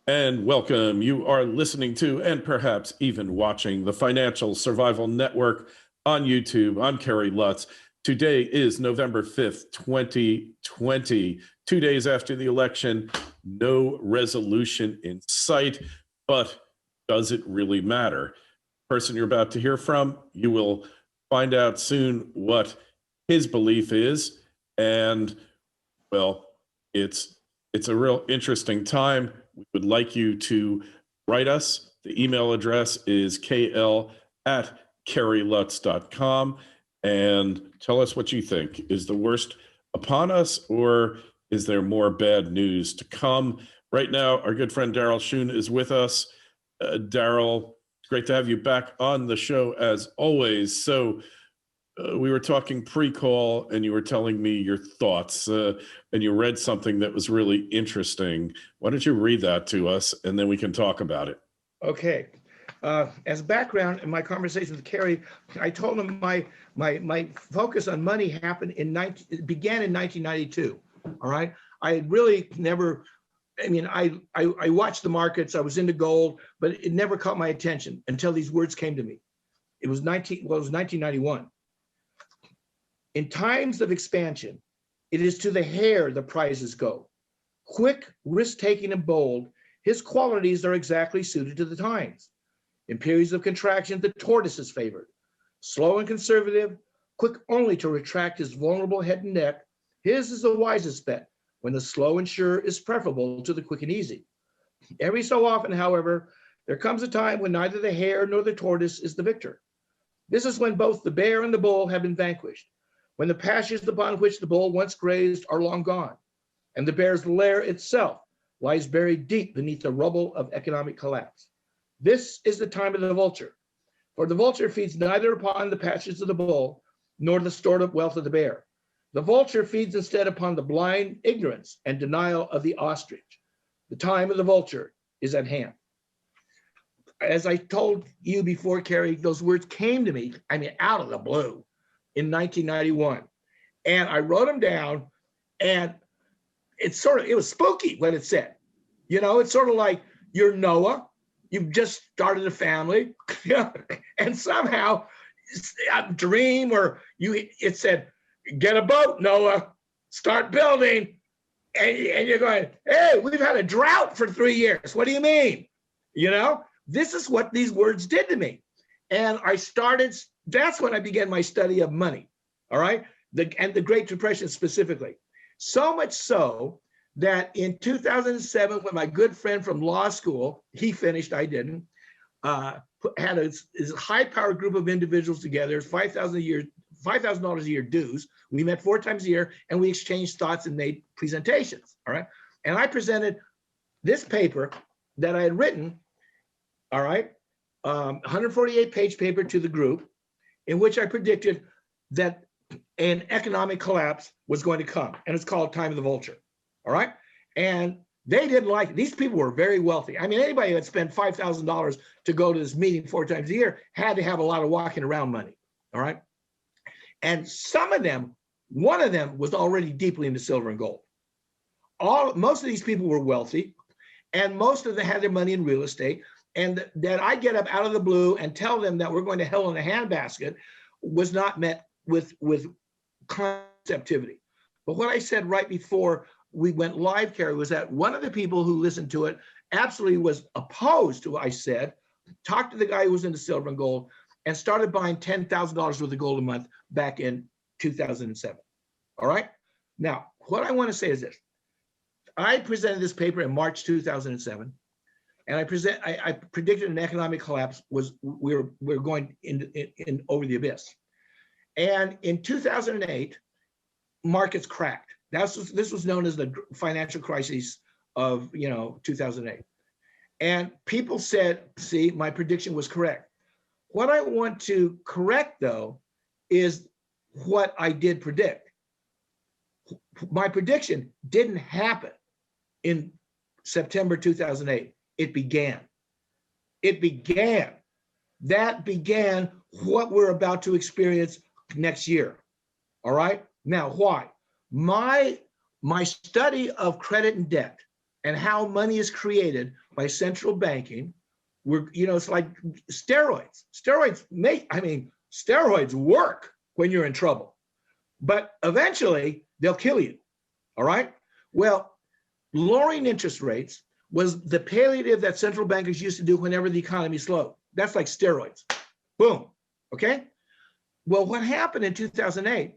And welcome. You are listening to and perhaps even watching the Financial Survival Network on YouTube. I'm Kerry Lutz. Today is November 5th, 2020, 2 days after the election. No resolution in sight, but does it really matter? The person you're about to hear from, you will find out soon what his belief is. And, well, it's a real interesting time. We would like you to write us. The email address is kl@kerrylutz.com, and tell us what you think. Is the worst upon us, or is there more bad news to come? Right now, our good friend Darryl Schoon is with us. Darryl, it's great to have you back on the show as always. So we were talking pre-call and you were telling me your thoughts and you read something that was really interesting. Why don't you read that to us and then we can talk about it? Okay. As background in my conversation with Kerry, I told him my focus on money began in 1992. All right. I had really never, I watched the markets, I was into gold, but it never caught my attention until these words came to me. It was 1991. In times of expansion, it is to the hare the prizes go. Quick, risk-taking, and bold, his qualities are exactly suited to the times. In periods of contraction, the tortoise is favored. Slow and conservative, quick only to retract his vulnerable head and neck, his is the wisest bet, when the slow and sure is preferable to the quick and easy. Every so often, however, there comes a time when neither the hare nor the tortoise is the victor. This is when both the bear and the bull have been vanquished, when the pastures upon which the bull once grazed are long gone, and the bear's lair itself lies buried deep beneath the rubble of economic collapse. This is the time of the vulture, for the vulture feeds neither upon the pastures of the bull, nor the stored up wealth of the bear. The vulture feeds instead upon the blind ignorance and denial of the ostrich. The time of the vulture is at hand. As I told you before, Kerry, those words came to me, out of the blue, in 1991. And I wrote them down, and it was spooky what it said. It's sort of like you're Noah, you've just started a family, and somehow a dream it said, get a boat, Noah, start building. And you're going, hey, we've had a drought for 3 years. What do you mean? This is what these words did to me. And that's when I began my study of money, all right? And the Great Depression specifically. So much so that in 2007, when my good friend from law school, he finished, I didn't, had a high-powered group of individuals together, $5,000 a year dues. We met 4 times a year, and we exchanged thoughts and made presentations, all right? And I presented this paper that I had written, all right, 148-page paper to the group, in which I predicted that an economic collapse was going to come, and it's called Time of the Vulture, all right? And they didn't like it. These people were very wealthy. Anybody who had spent $5,000 to go to this meeting 4 times a year had to have a lot of walking around money, all right? And some of them, one of them was already deeply into silver and gold. Most of these people were wealthy, and most of them had their money in real estate. And that I get up out of the blue and tell them that we're going to hell in a handbasket was not met with conceptivity. But what I said right before we went live, Kerry, was that one of the people who listened to it absolutely was opposed to what I said, talked to the guy who was into silver and gold, and started buying $10,000 worth of gold a month back in 2007. All right? Now, what I want to say is this. I presented this paper in March 2007. And I predicted an economic collapse we were going in over the abyss. And in 2008, markets cracked. This was known as the financial crisis of 2008. And people said, see, my prediction was correct. What I want to correct, though, is what I did predict. My prediction didn't happen in September 2008. It began. That began what we're about to experience next year. All right? Now, why? My study of credit and debt and how money is created by central banking, it's like steroids. Steroids work when you're in trouble, but eventually they'll kill you. All right. Well, lowering interest rates was the palliative that central bankers used to do whenever the economy slowed. That's like steroids. Boom. Okay. Well, what happened in 2008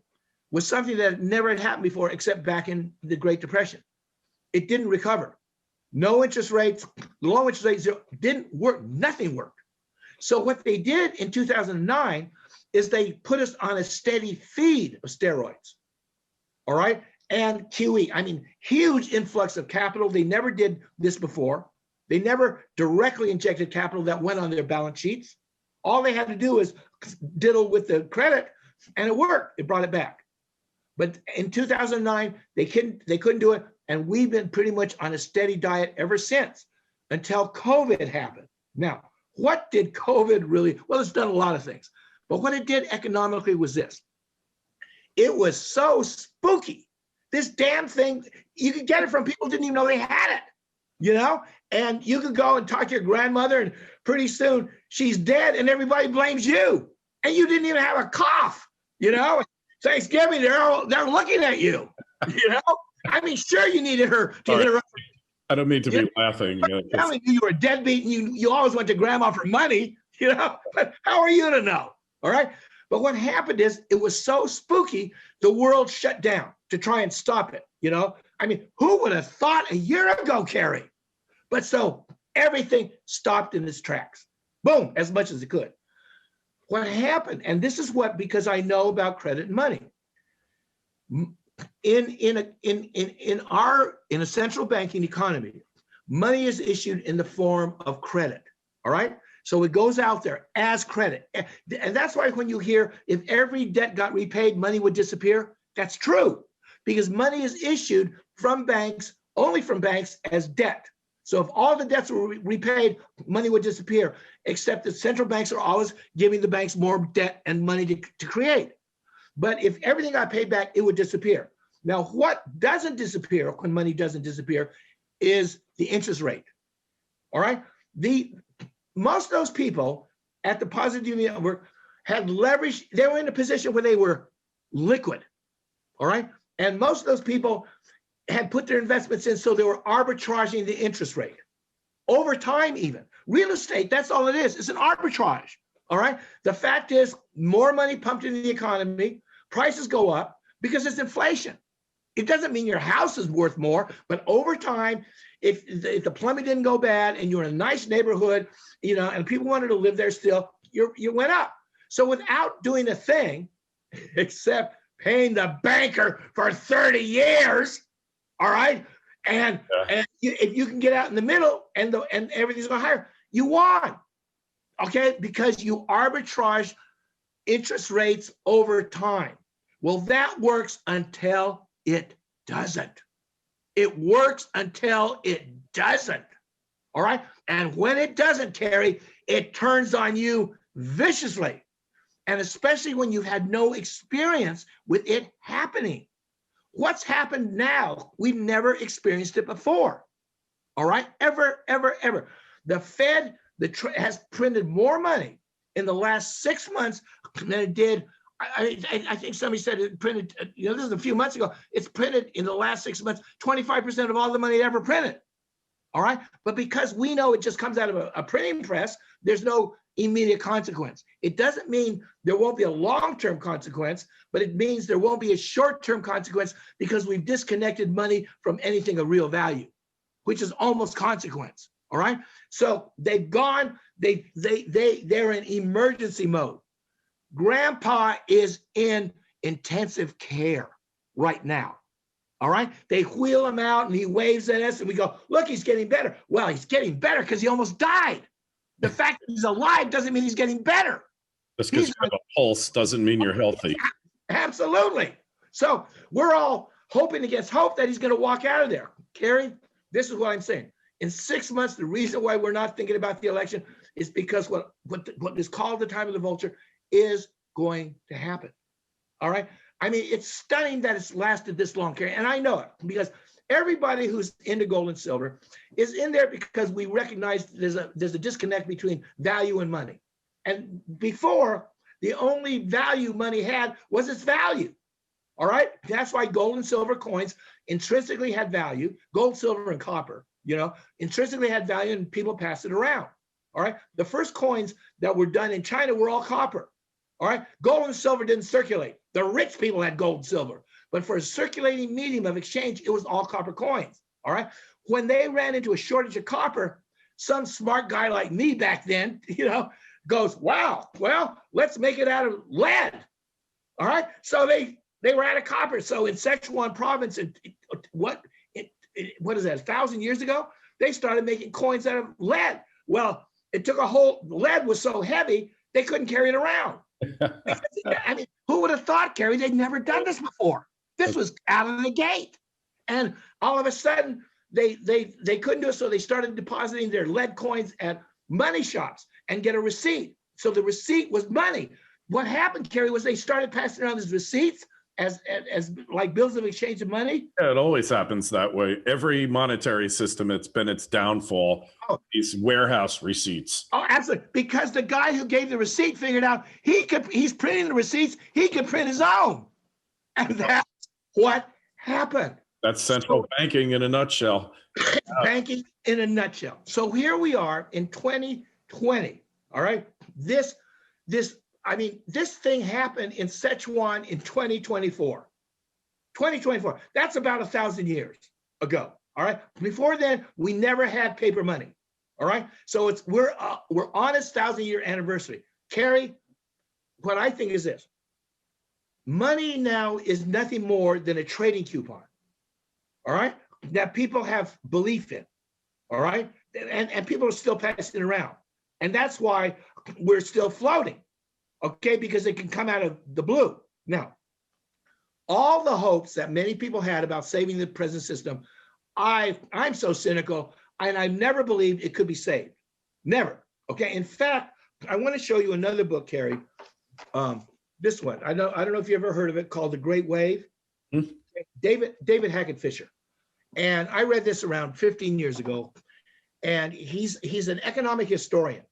was something that never had happened before, except back in the Great Depression. It didn't recover. No interest rates, low interest rates didn't work. Nothing worked. So what they did in 2009 is they put us on a steady feed of steroids. All right. And QE, huge influx of capital. They never did this before. They never directly injected capital that went on their balance sheets. All they had to do is diddle with the credit, and it worked. It brought it back. But in 2009, they couldn't do it. And we've been pretty much on a steady diet ever since, until COVID happened. Now, what did COVID really? Well, it's done a lot of things. But what it did economically was this. It was so spooky. This damn thing, you could get it from people who didn't even know they had it, And you could go and talk to your grandmother, and pretty soon she's dead and everybody blames you. And you didn't even have a cough, Thanksgiving, they're looking at you, Sure, you needed her to hit her. I don't mean to be laughing. Telling you were a deadbeat and you always went to grandma for money, but how are you to know? All right. But what happened is it was so spooky, the world shut down to try and stop it. Who would have thought a year ago, Kerry? But so everything stopped in its tracks. Boom, as much as it could. What happened, and this is because I know about credit and money. In a central banking economy, money is issued in the form of credit. All right. So it goes out there as credit. And that's why when you hear if every debt got repaid, money would disappear, that's true, because money is issued from banks, only from banks, as debt. So if all the debts were repaid, money would disappear, except that central banks are always giving the banks more debt and money to create. But if everything got paid back, it would disappear. Now, what doesn't disappear when money doesn't disappear is the interest rate. All right. Most of those people at the Positive Union Network had leverage. They were in a position where they were liquid. All right. And most of those people had put their investments in, so they were arbitraging the interest rate over time. Even real estate, that's all it is. It's an arbitrage. All right. The fact is, more money pumped into the economy, prices go up because it's inflation. It doesn't mean your house is worth more, but over time, if the plumbing didn't go bad and you're in a nice neighborhood, and people wanted to live there still, you went up. So without doing a thing except paying the banker for 30 years, all right, and if you can get out in the middle and everything's going higher, you won, okay, because you arbitrage interest rates over time. Well, that works until it doesn't. It works until it doesn't. All right. And when it doesn't, Kerry, it turns on you viciously. And especially when you've had no experience with it happening. What's happened now? We've never experienced it before. All right. Ever, ever, ever. The Fed has printed more money in the last 6 months than it did. I think somebody said it printed, this is a few months ago, it's printed in the last 6 months, 25% of all the money it ever printed. All right. But because we know it just comes out of a printing press, there's no immediate consequence. It doesn't mean there won't be a long-term consequence, but it means there won't be a short-term consequence because we've disconnected money from anything of real value, which is almost consequence. All right. So they've gone, they're in emergency mode. Grandpa is in intensive care right now. All right. They wheel him out and he waves at us and we go, look, he's getting better. Well, he's getting better because he almost died. The fact that he's alive doesn't mean he's getting better. Just because you have a pulse doesn't mean you're healthy. Absolutely. So we're all hoping against hope that he's going to walk out of there. Kerry, this is what I'm saying. In 6 months, the reason why we're not thinking about the election is because what is called the time of the vulture is going to happen. All right. I mean, it's stunning that it's lasted this long, Kerry. And I know it because everybody who's into gold and silver is in there because we recognize there's a disconnect between value and money. And before, the only value money had was its value. All right. That's why gold and silver coins intrinsically had value. Gold, silver, and copper, intrinsically had value, and people passed it around. All right. The first coins that were done in China were all copper. All right. Gold and silver didn't circulate. The rich people had gold and silver. But for a circulating medium of exchange, it was all copper coins. All right. When they ran into a shortage of copper, some smart guy like me back then, goes, wow, well, let's make it out of lead. All right. So they were out of copper. So in Sichuan province, what is that, 1,000 years ago, they started making coins out of lead. Well, it took lead was so heavy, they couldn't carry it around. I mean, who would have thought, Kerry, they'd never done this before? This was out of the gate. And all of a sudden, they couldn't do it, so they started depositing their lead coins at money shops and get a receipt. So the receipt was money. What happened, Kerry, was they started passing around these receipts as like bills of exchange of money. Yeah, it always happens that way. Every monetary system, it's been its downfall. These warehouse receipts. Oh, absolutely. Because the guy who gave the receipt figured out he's printing the receipts, he could print his own. And that's what happened. That's central banking in a nutshell. Banking in a nutshell. So here we are in 2020. All right. This thing happened in Sichuan in 2024. 2024. That's about 1,000 years ago. All right. Before then, we never had paper money. All right. So we're on its 1,000-year anniversary. Kerry, what I think is this: money now is nothing more than a trading coupon. All right. That people have belief in. All right. And people are still passing it around. And that's why we're still floating. Okay, because it can come out of the blue. Now, all the hopes that many people had about saving the present system, I'm so cynical, and I've never believed it could be saved. Never. Okay. In fact, I want to show you another book, Kerry. This one. I don't know if you ever heard of it, called The Great Wave. Mm-hmm. David Hackett Fisher. And I read this around 15 years ago. And he's an economic historian.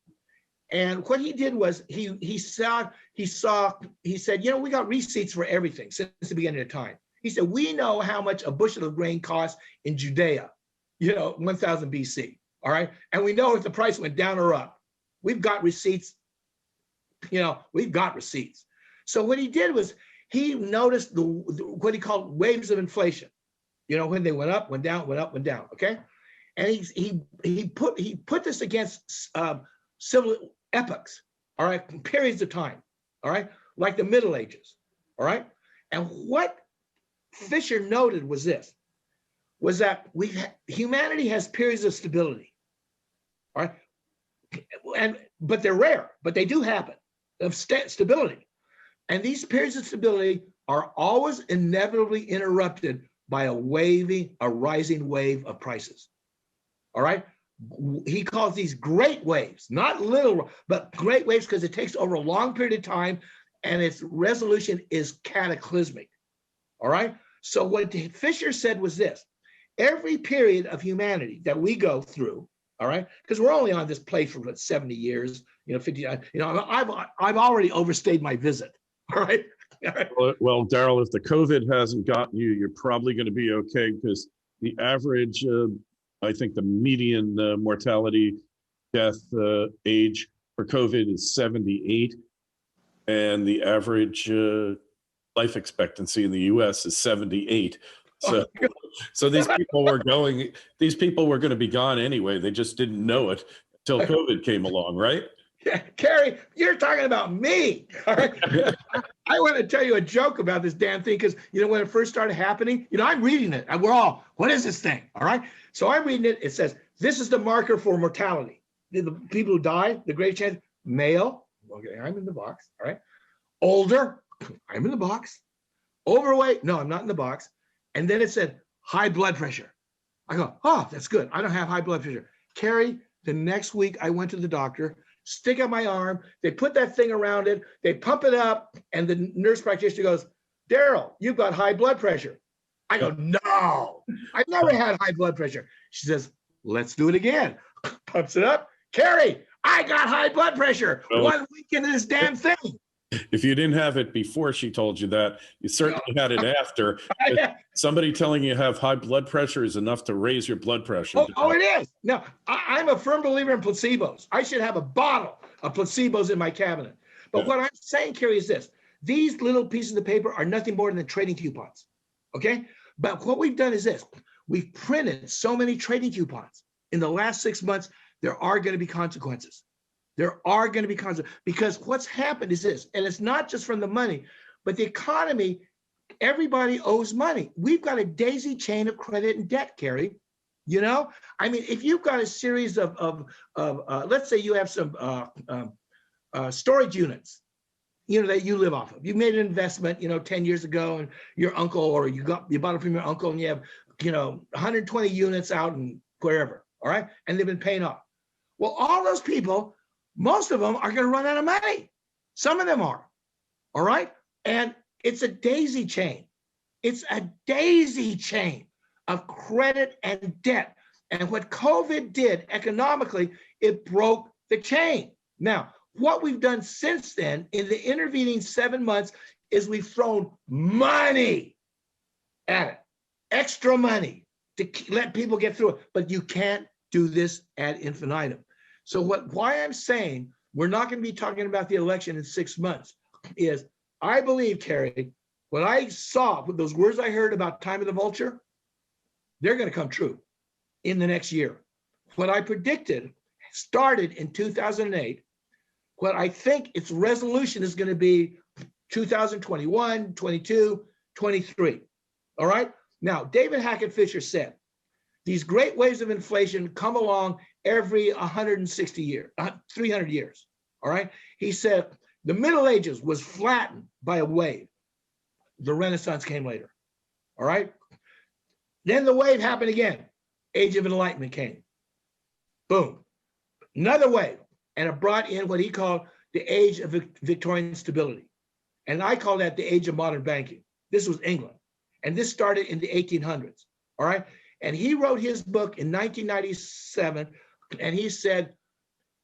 And what he did was he said, we got receipts for everything since the beginning of time. He said, we know how much a bushel of grain costs in Judea, 1000 BC. All right. And we know if the price went down or up. We've got receipts. We've got receipts. So what he did was he noticed what he called waves of inflation. When they went up, went down, went up, went down. Okay. And he put this against civil epochs, all right, periods of time, all right, like the Middle Ages, all right. And what Fisher noted was that humanity has periods of stability, all right, but they're rare, but they do happen, of stability, and these periods of stability are always inevitably interrupted by a rising wave of prices, all right. He calls these great waves, not little, but great waves, because it takes over a long period of time and its resolution is cataclysmic. All right. So what Fisher said was this: every period of humanity that we go through, all right, because we're only on this place for 70 years, 50, I've already overstayed my visit. All right. All right. Well, Darryl, if the COVID hasn't gotten you, you're probably going to be okay, because the average I think the median mortality death age for COVID is 78, and the average life expectancy in the U.S. is 78. So these people were going to be gone anyway. They just didn't know it until COVID came along, right? Yeah, Kerry, you're talking about me. All right. I want to tell you a joke about this damn thing, because when it first started happening, I'm reading it, and we're all, what is this thing? All right. So I'm reading it. It says, this is the marker for mortality. The people who die, the great chance, male. Okay, I'm in the box. All right. Older, I'm in the box. Overweight, no, I'm not in the box. And then it said high blood pressure. I go, oh, that's good. I don't have high blood pressure. Kerry, the next week I went to the doctor, stick out my arm. They put that thing around it. They pump it up. And the nurse practitioner goes, Darryl, you've got high blood pressure. I go, no, I've never had high blood pressure. She says, let's do it again. Pumps it up. Kerry, I got high blood pressure. Well, 1 week into this damn thing. if you didn't have it before she told you that, you certainly had it after. Somebody telling you have high blood pressure is enough to raise your blood pressure. Oh, it is. Now, I'm a firm believer in placebos. I should have a bottle of placebos in my cabinet. But what I'm saying, Kerry, is this. These little pieces of paper are nothing more than trading coupons, okay? But what we've done is this. We've printed so many trading coupons. In the last 6 months, there are going to be consequences. There are going to be consequences. Because what's happened is this, and it's not just from the money, but the economy, everybody owes money. We've got a daisy chain of credit and debt, Kerry. You know? I mean, if you've got a series of let's say you have some storage units, you know, that you live off of. You made an investment, you know, 10 years ago, and your uncle, or you bought it from your uncle, and you have, you know, 120 units out and wherever, all right? And they've been paying off. Well, all those people, most of them are going to run out of money. Some of them are, all right? And it's a daisy chain. It's a daisy chain of credit and debt. And what COVID did economically, it broke the chain. Now, what we've done since then in the intervening 7 months is we've thrown money at it, extra money to let people get through it. But you can't do this ad infinitum. So why I'm saying we're not going to be talking about the election in 6 months is I believe, Kerry, what I saw with those words I heard about time of the vulture, they're going to come true in the next year. What I predicted started in 2008. What I think its resolution is going to be 2021, 22, 23. All right. Now, David Hackett Fisher said, these great waves of inflation come along every 160 years, 300 years. All right. He said the Middle Ages was flattened by a wave. The Renaissance came later. All right. Then the wave happened again. Age of Enlightenment came. Boom. Another wave. And it brought in what he called the age of Victorian stability. And I call that the age of modern banking. This was England. And this started in the 1800s, all right? And he wrote his book in 1997, and he said,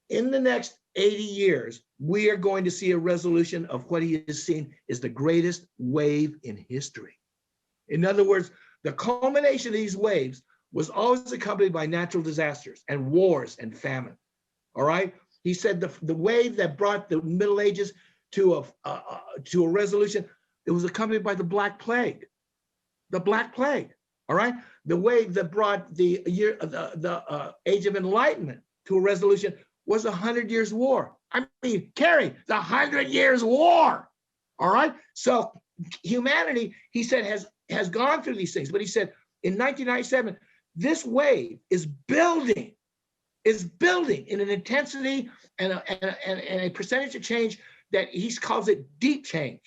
in the next 80 years, we are going to see a resolution of what he has seen is the greatest wave in history. In other words, the culmination of these waves was always accompanied by natural disasters and wars and famine, all right? He said the wave that brought the Middle Ages to a resolution, it was accompanied by the Black Plague. The Black Plague, all right? The wave that brought the Age of Enlightenment to a resolution was 100 Years' War. I mean, Kerry, the 100 Years' War, all right? So humanity, he said, has gone through these things. But he said in 1997, this wave is building in an intensity and a percentage of change that he calls it deep change,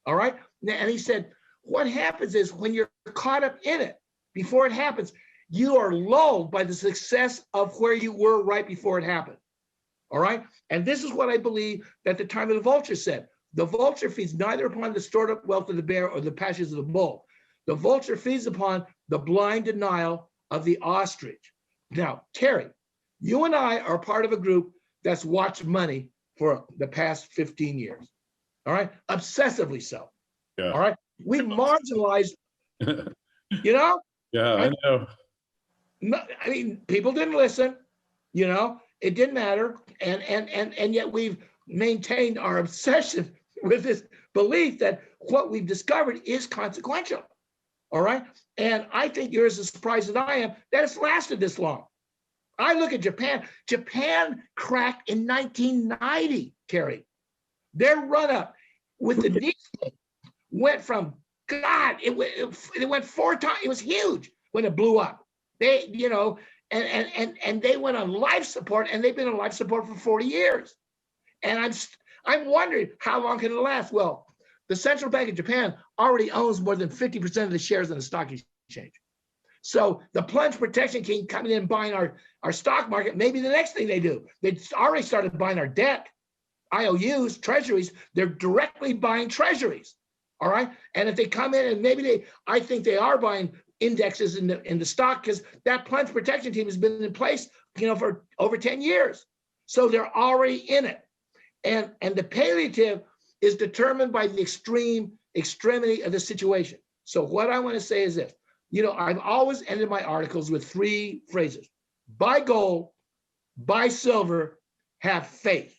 all right? And he said, what happens is when you're caught up in it, before it happens, you are lulled by the success of where you were right before it happened, all right? And this is what I believe that the time of the vulture said. The vulture feeds neither upon the stored up wealth of the bear or the passions of the bull. The vulture feeds upon the blind denial of the ostrich. Now, Kerry, you and I are part of a group that's watched money for the past 15 years, all right? Obsessively so, all right? We marginalized, you know? Yeah, I know. I mean, people didn't listen, you know? It didn't matter, and yet we've maintained our obsession with this belief that what we've discovered is consequential, all right? And I think you're as surprised as I am that it's lasted this long. I look at Japan. Japan cracked in 1990, Kerry. Their run-up with the Nikkei went from, God, it went 4 times. It was huge when it blew up. They, you know, and they went on life support, and they've been on life support for 40 years. And I'm wondering how long can it last? Well, the Central Bank of Japan already owns more than 50% of the shares in the stock exchange. So the plunge protection king coming in and buying our stock market, maybe the next thing they do. They already started buying our debt, IOUs, treasuries. They're directly buying treasuries. All right. And if they come in and maybe I think they are buying indexes in the stock because that plunge protection team has been in place, for over 10 years. So they're already in it. And the palliative is determined by the extremity of the situation. So what I want to say is this, I've always ended my articles with 3 phrases: buy gold, buy silver, have faith.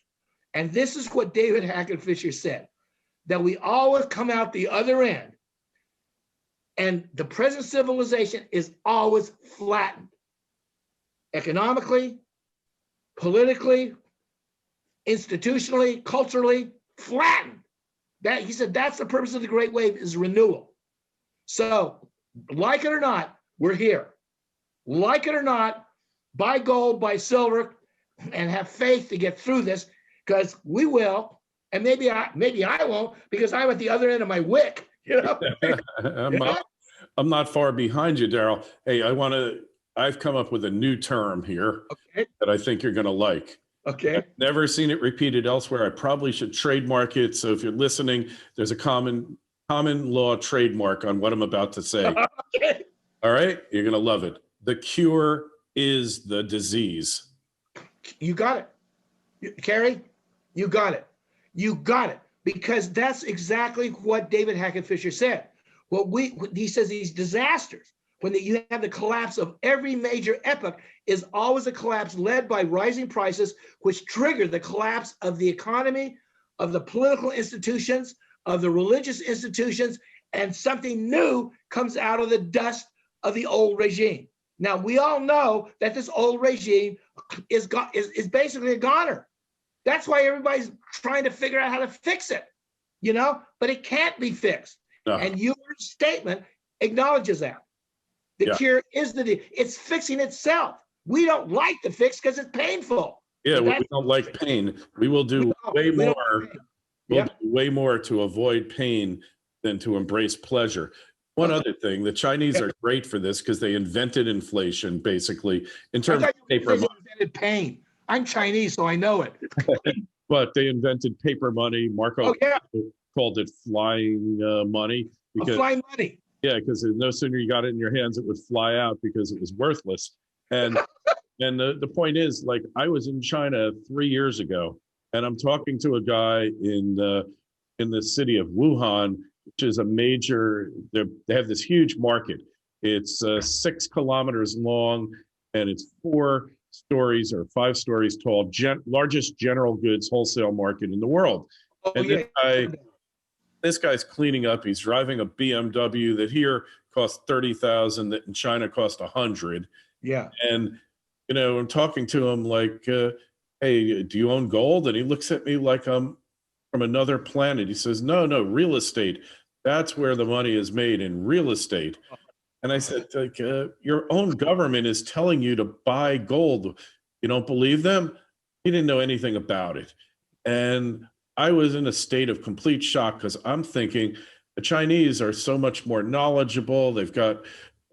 And this is what David Hackett Fisher said, that we always come out the other end. And the present civilization is always flattened. Economically, politically, institutionally, culturally, flattened. That, he said, that's the purpose of the Great Wave, is renewal. So, like it or not, we're here. Like it or not, buy gold, buy silver, and have faith to get through this, because we will. And maybe I won't, because I'm at the other end of my wick. I'm not far behind you, Darryl. Hey, I've come up with a new term here that I think you're going to like. Okay. I've never seen it repeated elsewhere. I probably should trademark it. So if you're listening, there's a common law trademark on what I'm about to say. Okay. All right. You're going to love it. The cure is the disease. You got it. Kerry, you got it. You got it. Because that's exactly what David Hackett Fisher said. He says these disasters, when you have the collapse of every major epoch, is always a collapse led by rising prices, which trigger the collapse of the economy, of the political institutions, of the religious institutions, and something new comes out of the dust of the old regime. Now, we all know that this old regime is basically a goner. That's why everybody's trying to figure out how to fix it, but it can't be fixed. No. And your statement acknowledges that. The cure is it's fixing itself. We don't like the fix because it's painful. Yeah, we don't like pain. We will do way more. We'll do way more to avoid pain than to embrace pleasure. One other thing, the Chinese are great for this because they invented inflation, basically, in terms of paper money. Invented pain. I'm Chinese, so I know it. But they invented paper money. Marco called it flying money. Flying money. Yeah, because no sooner you got it in your hands, it would fly out because it was worthless. And the point is, like, I was in China 3 years ago, and I'm talking to a guy in the city of Wuhan, which is a major. They have this huge market. It's 6 kilometers long, and it's 4 stories or 5 stories tall, largest general goods wholesale market in the world. This guy's cleaning up. He's driving a BMW that here costs $30,000, that in China cost $100,000. Yeah. And I'm talking to him like, "Hey, do you own gold?" And he looks at me like I'm from another planet. He says, "No, real estate. That's where the money is made, in real estate." And I said, like, your own government is telling you to buy gold. You don't believe them? He didn't know anything about it. And I was in a state of complete shock because I'm thinking the Chinese are so much more knowledgeable. They've got,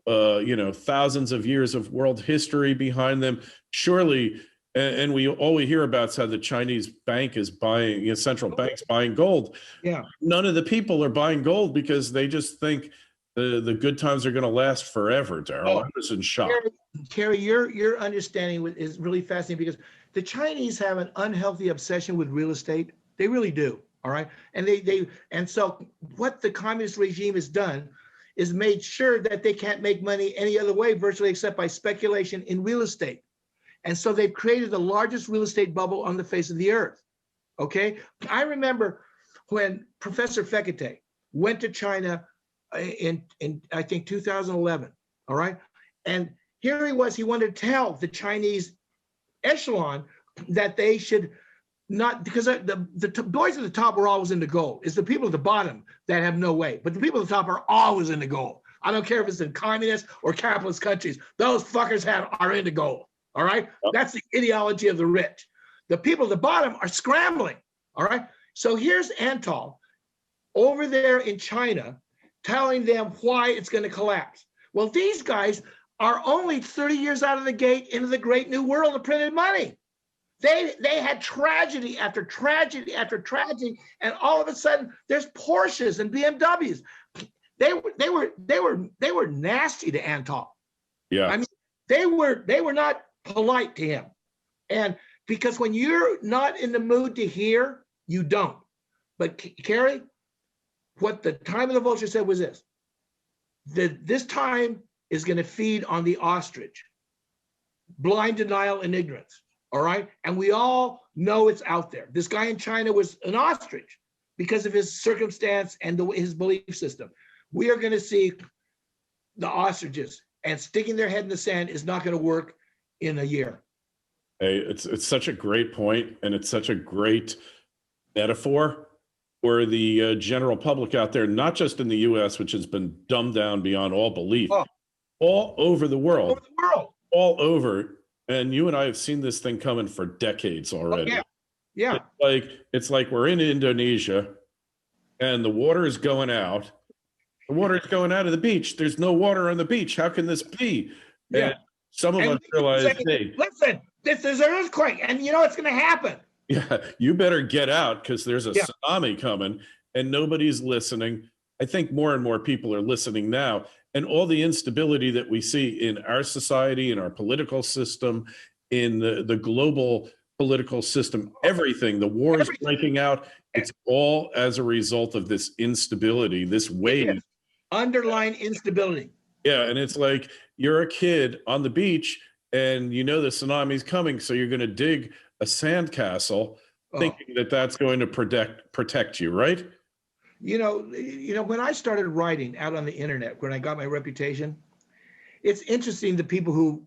thousands of years of world history behind them. Surely, and all we hear about is how the Chinese bank is buying, central banks buying gold. Yeah. None of the people are buying gold because they just think the good times are going to last forever, Darryl. I was in shock. Kerry, your understanding is really fascinating because the Chinese have an unhealthy obsession with real estate. They really do. All right. And so what the communist regime has done is made sure that they can't make money any other way virtually except by speculation in real estate. And so they've created the largest real estate bubble on the face of the earth. Okay. I remember when Professor Fekete went to China in I think 2011. All right. And here he wanted to tell the Chinese echelon that they should not, because the boys at the top were always into gold. It's the people at the bottom that have no way. But the people at the top are always into gold. I don't care if it's in communist or capitalist countries. Those fuckers are into gold. All right. Yep. That's the ideology of the rich. The people at the bottom are scrambling. All right. So here's Antal over there in China telling them why it's going to collapse. Well, these guys are only 30 years out of the gate into the great new world of printed money. They had tragedy after tragedy after tragedy, and all of a sudden there's Porsches and BMWs. They were nasty to Anton. Yeah. I mean, they were not polite to him. And because when you're not in the mood to hear, you don't. But Kerry, what the time of the vulture said was this: that this time is going to feed on the ostrich, blind denial and ignorance. All right. And we all know it's out there. This guy in China was an ostrich because of his circumstance and his belief system. We are going to see the ostriches, and sticking their head in the sand is not going to work in a year. Hey, it's such a great point, and it's such a great metaphor for the general public out there, not just in the U.S., which has been dumbed down beyond all belief, all over the world, all over. And you and I have seen this thing coming for decades already. Oh, yeah. It's like we're in Indonesia, and the water is going out. The water is going out of the beach. There's no water on the beach. How can this be? Yeah. And some of us realize, hey, listen, this is an earthquake, and you know it's going to happen. Yeah, you better get out because there's a tsunami coming, and nobody's listening. I think more and more people are listening now. And all the instability that we see in our society, in our political system, in the global political system, everything, the wars breaking out, it's all as a result of this instability, this wave. Underlying instability. Yeah, and it's like you're a kid on the beach and you know the tsunami's coming, so you're going to dig a sandcastle thinking that that's going to protect you, right? You know, when I started writing out on the internet, when I got my reputation, it's interesting the people who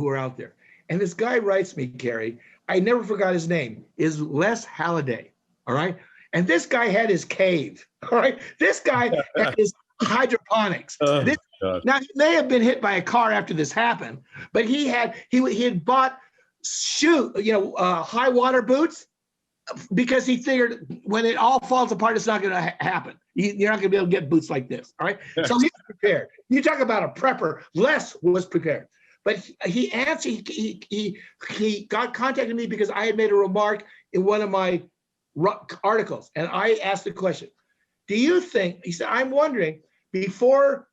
are out there. And this guy writes me, Kerry, I never forgot his name, is Les Halliday. All right. And this guy had his cave. All right. This guy had his hydroponics. Now he may have been hit by a car after this happened, but he had bought high water boots, because he figured when it all falls apart, it's not going to happen. You're not going to be able to get boots like this. All right. So he's prepared. You talk about a prepper. Les was prepared. But he answered, he got contacted me because I had made a remark in one of my articles. And I asked the question, do you think, he said, I'm wondering, before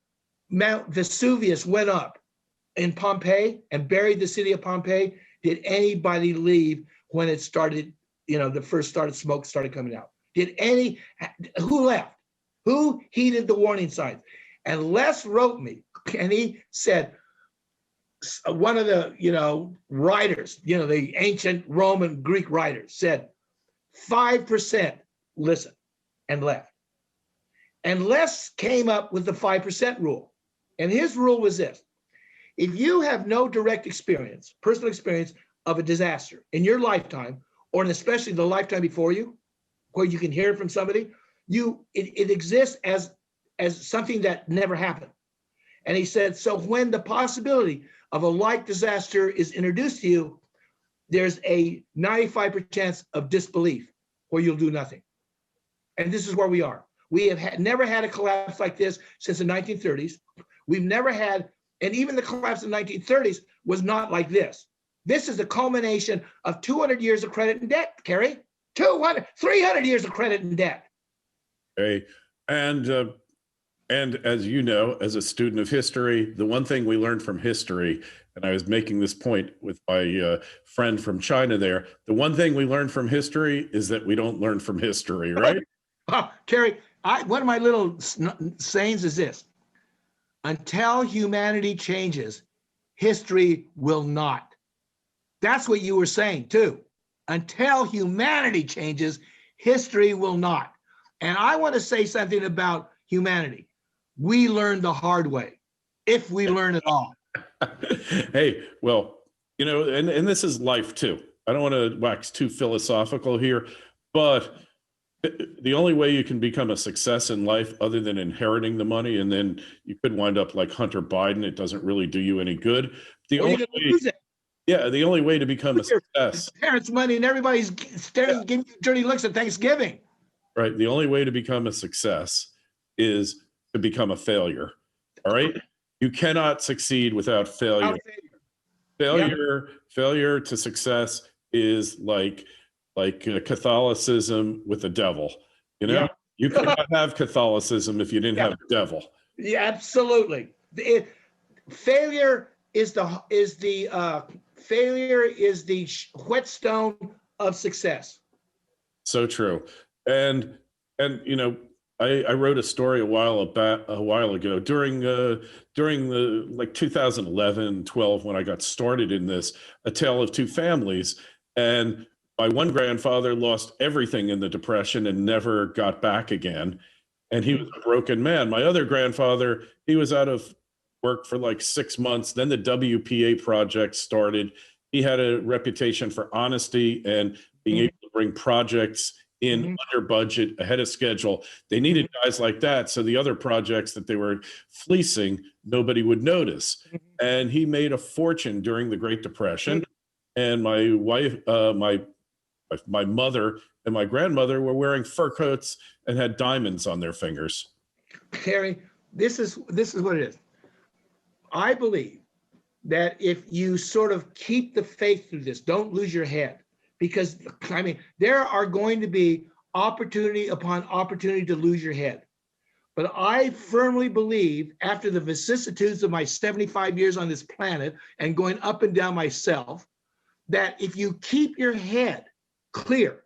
Mount Vesuvius went up in Pompeii and buried the city of Pompeii, did anybody leave when it started? The first smoke started coming out. Who left? Who heeded the warning signs? And Les wrote me, and he said, one of the, writers, the ancient Roman Greek writers said, 5% listened and left. And Les came up with the 5% rule. And his rule was this: if you have no direct experience, personal experience of a disaster in your lifetime, or especially the lifetime before you, where you can hear from somebody, it exists as something that never happened. And he said, so when the possibility of a like disaster is introduced to you, there's a 95% chance of disbelief where you'll do nothing. And this is where we are. We have never had a collapse like this since the 1930s. We've never had, and even the collapse in the 1930s was not like this. This is the culmination of 200 years of credit and debt, Kerry. 300 years of credit and debt. Hey, and as you know, as a student of history, the one thing we learned from history, and I was making this point with my friend from China there, the one thing we learned from history is that we don't learn from history, right? Kerry, one of my little sayings is this: until humanity changes, history will not. That's what you were saying too. Until humanity changes, history will not. And I want to say something about humanity. We learn the hard way, if we learn at all. Hey, well, and this is life too. I don't want to wax too philosophical here, but the only way you can become a success in life, other than inheriting the money, and then you could wind up like Hunter Biden, it doesn't really do you any good. The only way to become a success. Parents' money and everybody's staring, giving you dirty looks at Thanksgiving. Right. The only way to become a success is to become a failure. All right. You cannot succeed without failure. Failure to success is like Catholicism with the devil. You know, Yeah. you could not have Catholicism if you didn't Yeah. have the devil. Yeah, absolutely. Failure is the whetstone of success. So true. And you know, I wrote a story a while ago during the like 2011, 12 when I got started in this, A Tale of Two Families. And my one grandfather lost everything in the Depression and never got back again. And he was a broken man. My other grandfather, he was out of work for like 6 months. Then the WPA project started. He had a reputation for honesty and being able to bring projects in under budget, ahead of schedule. They needed guys like that. So the other projects that they were fleecing, nobody would notice. And he made a fortune during the Great Depression. And my wife, my mother and my grandmother were wearing fur coats and had diamonds on their fingers. Kerry, this is what it is. I believe that if you sort of keep the faith through this, don't lose your head, because I mean, there are going to be opportunity upon opportunity to lose your head. But I firmly believe, after the vicissitudes of my 75 years on this planet and going up and down myself, that if you keep your head clear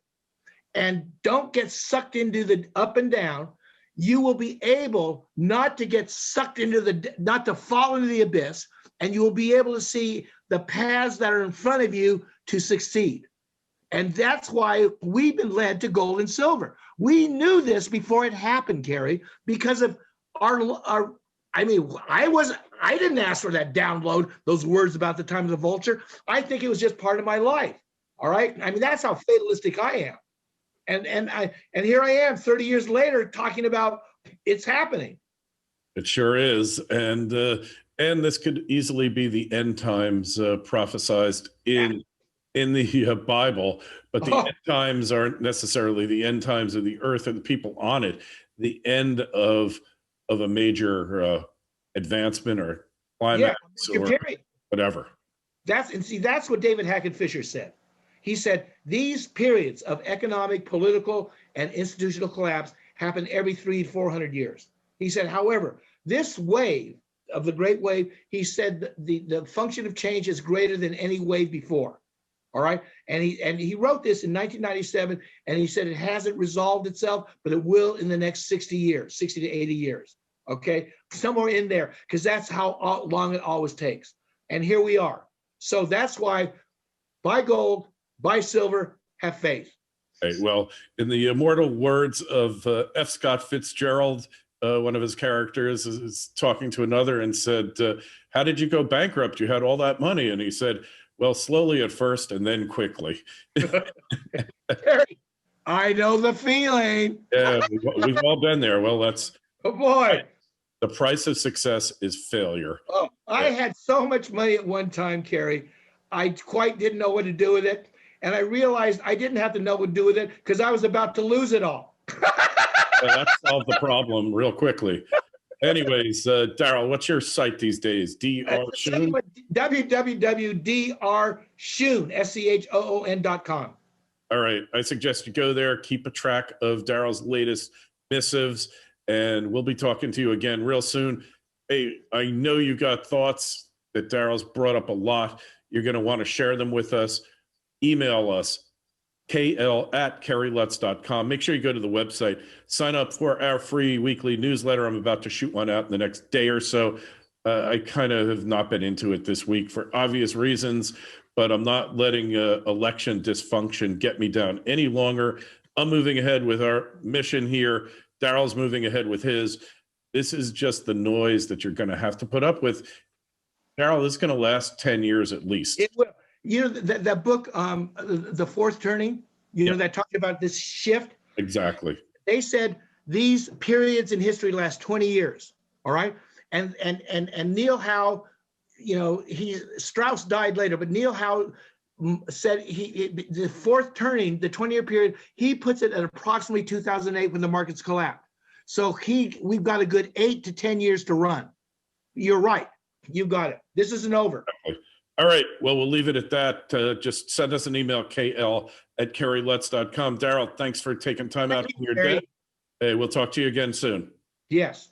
and don't get sucked into the up and down, you will be able not to get sucked into not to fall into the abyss, and you will be able to see the paths that are in front of you to succeed. And that's why we've been led to gold and silver. We knew this before it happened, Kerry, because of our I mean, I didn't ask for that download, those words about the time of the vulture. I think it was just part of my life. All right. I mean, that's how fatalistic I am. And here I am 30 years later talking about it's happening. It sure is. And this could easily be the end times prophesized in the Bible, but the end times aren't necessarily the end times of the earth and the people on it. The end of a major advancement or climax or whatever. That's what David Hackett Fisher said. He said these periods of economic, political, and institutional collapse happen every 300-400 years. He said, however, this wave of the Great Wave, he said the function of change is greater than any wave before. All right. And he wrote this in 1997, and he said it hasn't resolved itself, but it will in the next 60 years, 60 to 80 years. Okay. Somewhere in there, because that's how long it always takes. And here we are. So that's why buy gold, buy silver, have faith. Okay, well, in the immortal words of F. Scott Fitzgerald, one of his characters is talking to another and said, how did you go bankrupt? You had all that money. And he said, well, slowly at first and then quickly. I know the feeling. Yeah, we've all been there. Well, that's... Oh, boy. The price of success is failure. Oh, I had so much money at one time, Kerry. I quite didn't know what to do with it. And I realized I didn't have to know what to do with it because I was about to lose it all. Well, that solved the problem real quickly. Anyways, Darryl, what's your site these days? Dr. Schoon? www.drschoon.com. All right. I suggest you go there, keep a track of Darryl's latest missives, and we'll be talking to you again real soon. Hey, I know you got thoughts that Darryl's brought up a lot. You're going to want to share them with us. Email us, kl@kerrylutz.com. Make sure you go to the website, sign up for our free weekly newsletter. I'm about to shoot one out in the next day or so. I kind of have not been into it this week for obvious reasons, but I'm not letting election dysfunction get me down any longer. I'm moving ahead with our mission here. Darryl's moving ahead with his. This is just the noise that you're going to have to put up with. Darryl, this is going to last 10 years at least. It will. You know, that book, The Fourth Turning, you know, that talked about this shift. Exactly. They said these periods in history last 20 years. All right. And Neil Howe, you know, Strauss died later, but Neil Howe said the fourth turning, the 20-year period, he puts it at approximately 2008 when the markets collapsed. So we've got a good 8 to 10 years to run. You're right. You got it. This isn't over. All right. Well, we'll leave it at that. Just send us an email, kl@kerrylutz.com. Darryl, thanks for taking time out Thank from you, your Kerry. day. Hey, we'll talk to you again soon. Yes.